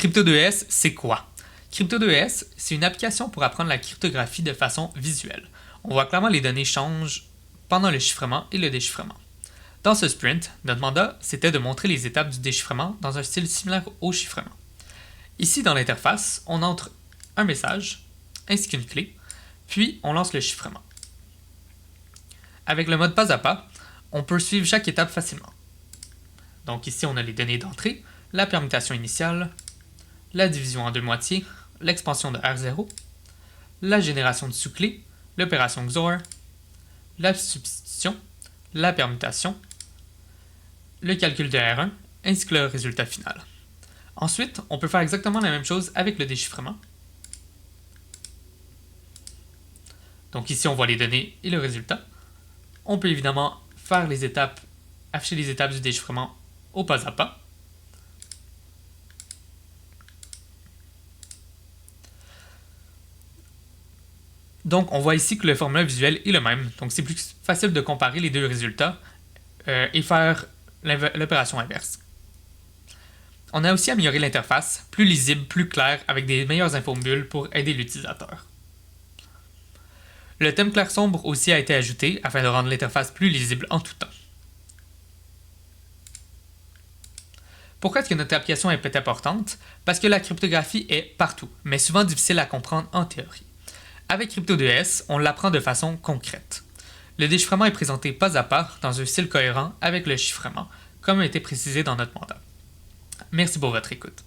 Crypto2S, c'est quoi? Crypto2S, c'est une application pour apprendre la cryptographie de façon visuelle. On voit clairement les données changent pendant le chiffrement et le déchiffrement. Dans ce sprint, notre mandat, c'était de montrer les étapes du déchiffrement dans un style similaire au chiffrement. Ici, dans l'interface, on entre un message, ainsi qu'une clé, puis on lance le chiffrement. Avec le mode pas à pas, on peut suivre chaque étape facilement. Donc ici, on a les données d'entrée, la permutation initiale, la division en deux moitiés, l'expansion de R0, la génération de sous-clés, l'opération XOR, la substitution, la permutation, le calcul de R1, ainsi que le résultat final. Ensuite, on peut faire exactement la même chose avec le déchiffrement. Donc ici, on voit les données et le résultat. On peut évidemment faire les étapes, afficher les étapes du déchiffrement au pas à pas. Donc, on voit ici que le format visuel est le même. Donc, c'est plus facile de comparer les deux résultats et faire l'opération inverse. On a aussi amélioré l'interface, plus lisible, plus claire, avec des meilleures infobules pour aider l'utilisateur. Le thème clair-sombre aussi a été ajouté afin de rendre l'interface plus lisible en tout temps. Pourquoi est-ce que notre application est importante? Parce que la cryptographie est partout, mais souvent difficile à comprendre en théorie. Avec Crypto2S, on l'apprend de façon concrète. Le déchiffrement est présenté pas à pas dans un style cohérent avec le chiffrement, comme a été précisé dans notre mandat. Merci pour votre écoute.